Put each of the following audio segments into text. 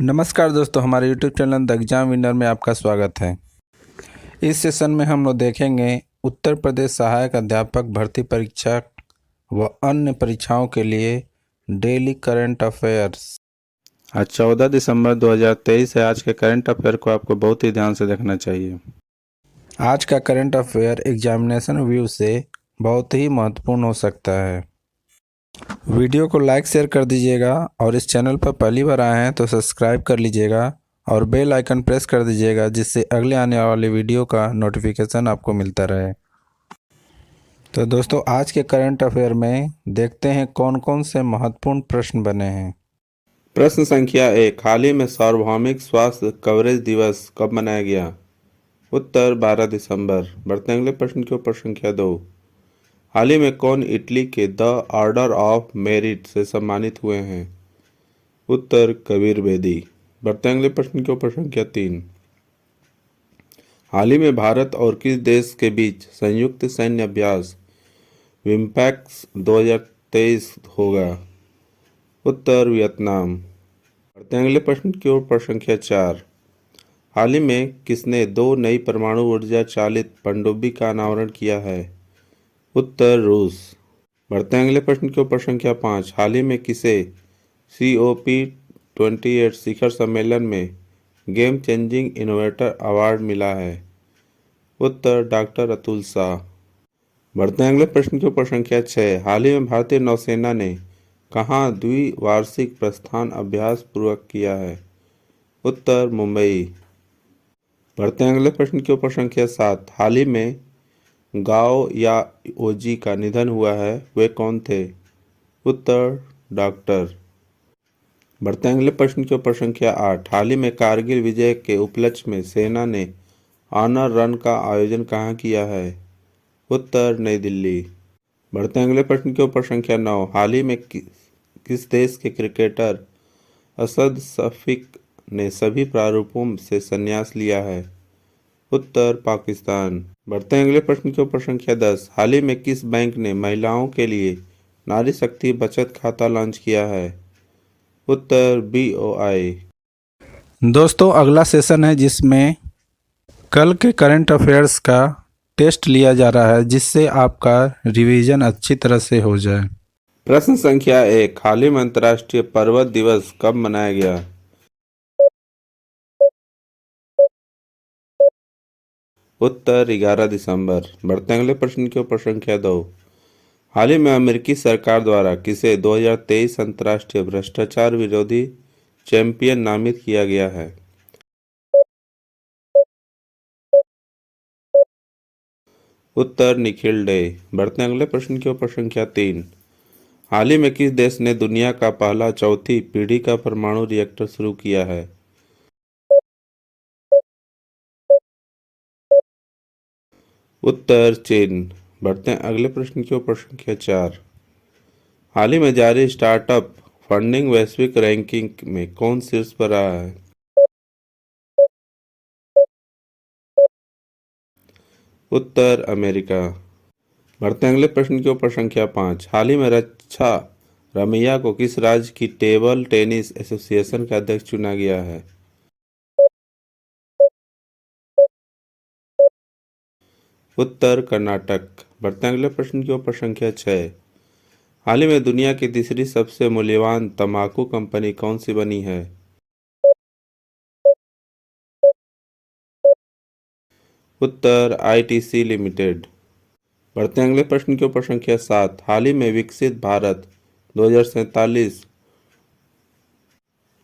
नमस्कार दोस्तों, हमारे YouTube channel the exam winner में आपका स्वागत है। इस सेशन में हम लोग देखेंगे उत्तर प्रदेश सहायक अध्यापक भर्ती परीक्षा व अन्य परीक्षाओं के लिए डेली करंट अफेयर्स। आज 14 दिसंबर 2023 है। आज के करंट अफेयर को आपको बहुत ही ध्यान से देखना चाहिए। आज का करंट अफेयर एग्जामिनेशन व्यू से बहुत ही महत्वपूर्ण हो सकता है। वीडियो को लाइक शेयर कर दीजिएगा और इस चैनल पर पहली बार आए हैं तो सब्सक्राइब कर लीजिएगा और बेल आइकन प्रेस कर दीजिएगा, जिससे अगले आने वाले वीडियो का नोटिफिकेशन आपको मिलता रहे। तो दोस्तों, आज के करंट अफेयर में देखते हैं कौन कौन से महत्वपूर्ण प्रश्न बने हैं। प्रश्न संख्या 1। हाल ही में सार्वभौमिक स्वास्थ्य कवरेज दिवस कब मनाया गया? उत्तर 12 दिसंबर। बढ़ते हैं अगले प्रश्न के ऊपर। संख्या 2। हाल ही में कौन इटली के द ऑर्डर ऑफ मेरिट से सम्मानित हुए हैं? उत्तर कबीर बेदी। बढ़ते हैं अगले प्रश्न के ऊपर। संख्या 3। हाल ही में भारत और किस देश के बीच संयुक्त सैन्य अभ्यास विम्पैक्स 2023 होगा? उत्तर वियतनाम। बढ़ते हैं अगले प्रश्न की ओर। संख्या 4। हाल ही में किसने 2 नई परमाणु ऊर्जा चालित पनडुब्बी का अनावरण किया है? उत्तर रूस। बढ़ते हैं अगले प्रश्न के ऊपर। संख्या 5। हाल ही में किसे COP28 शिखर सम्मेलन में गेम चेंजिंग इनोवेटर अवार्ड मिला है? उत्तर डॉक्टर अतुल शाह। बढ़ते हैं अगले प्रश्न के ऊपर। संख्या 6। हाल ही में भारतीय नौसेना ने कहाँ द्विवार्षिक प्रस्थान अभ्यास पूर्वक किया है? उत्तर मुंबई। बढ़ते हैं अगले प्रश्न के ऊपर। संख्या 7। हाल ही में गाओ या ओजी का निधन हुआ है, वे कौन थे? उत्तर डॉक्टर। बढ़ते हैं अगले प्रश्न के ऊपर। संख्या 8। हाल ही में कारगिल विजय के उपलक्ष्य में सेना ने ऑनर रन का आयोजन कहाँ किया है? उत्तर नई दिल्ली। बढ़ते हैं अगले प्रश्न के ऊपर। संख्या 9। हाल ही में किस देश के क्रिकेटर असद शफीक ने सभी प्रारूपों से संन्यास लिया है? उत्तर पाकिस्तान। बढ़ते हैं अगले प्रश्न के ऊपर। संख्या 10। हाल ही में किस बैंक ने महिलाओं के लिए नारी शक्ति बचत खाता लॉन्च किया है? उत्तर BOI। दोस्तों, अगला सेशन है जिसमें कल के करंट अफेयर्स का टेस्ट लिया जा रहा है, जिससे आपका रिवीजन अच्छी तरह से हो जाए। प्रश्न संख्या 1। हाल ही में अंतर्राष्ट्रीय पर्वत दिवस कब मनाया गया? उत्तर 11 दिसंबर। बढ़ते हैं अगले प्रश्न के ऊपर। संख्या 2। हाल ही में अमेरिकी सरकार द्वारा किसे 2023 अंतर्राष्ट्रीय भ्रष्टाचार विरोधी चैंपियन नामित किया गया है? उत्तर निखिल डे। बढ़ते हैं अगले प्रश्न के ऊपर। संख्या 3। हाल ही में किस देश ने दुनिया का पहला चौथी पीढ़ी का परमाणु रिएक्टर शुरू किया है? उत्तर चीन। बढ़ते हैं अगले प्रश्न के ऊपर। संख्या 4। हाल ही में जारी स्टार्टअप फंडिंग वैश्विक रैंकिंग में कौन शीर्ष पर रहा है? उत्तर अमेरिका। बढ़ते हैं अगले प्रश्न के ऊपर। संख्या 5। हाल ही में रक्षा रमैया को किस राज्य की टेबल टेनिस एसोसिएशन का अध्यक्ष चुना गया है? उत्तर कर्नाटक। बढ़ते हैं अगले प्रश्न के ऊपर। संख्या 6। हाल ही में दुनिया की तीसरी सबसे मूल्यवान तंबाकू कंपनी कौन सी बनी है? उत्तर ITC लिमिटेड। बढ़ते हैं अगले प्रश्न के ऊपर। संख्या 7। हाल ही में विकसित भारत 2047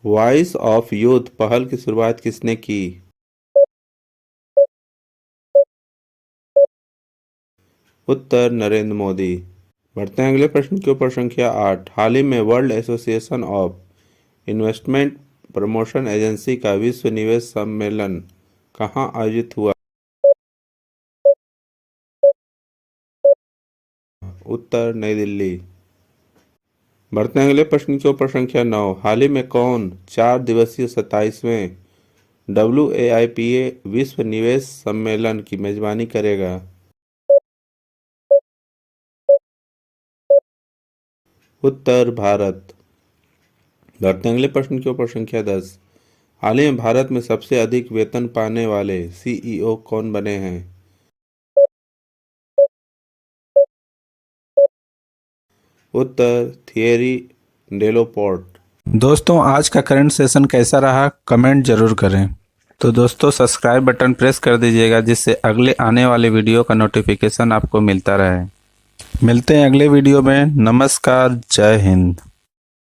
वॉइस ऑफ यूथ पहल की शुरुआत किसने की? उत्तर नरेंद्र मोदी। बढ़ते हैं अगले प्रश्न के ऊपर। संख्या 8। हाल ही में world association of investment promotion agency का विश्व निवेश सम्मेलन कहाँ आयोजित हुआ? उत्तर नई दिल्ली। बढ़ते हैं अगले प्रश्न के ऊपर। संख्या 9। हाल ही में कौन 4 दिवसीय 27वें WAIPA विश्व निवेश सम्मेलन की मेजबानी करेगा? उत्तर भारत। बढ़ते हैं अगले प्रश्न के ऊपर। संख्या 10। हाल ही में भारत में सबसे अधिक वेतन पाने वाले सीईओ कौन बने हैं? उत्तर थियरी डेलापोर्ट। दोस्तों, आज का करंट सेशन कैसा रहा कमेंट जरूर करें। तो दोस्तों, सब्सक्राइब बटन प्रेस कर दीजिएगा जिससे अगले आने वाले वीडियो का नोटिफिकेशन आपको मिलता रहे। मिलते हैं अगले वीडियो में। नमस्कार, जय हिंद।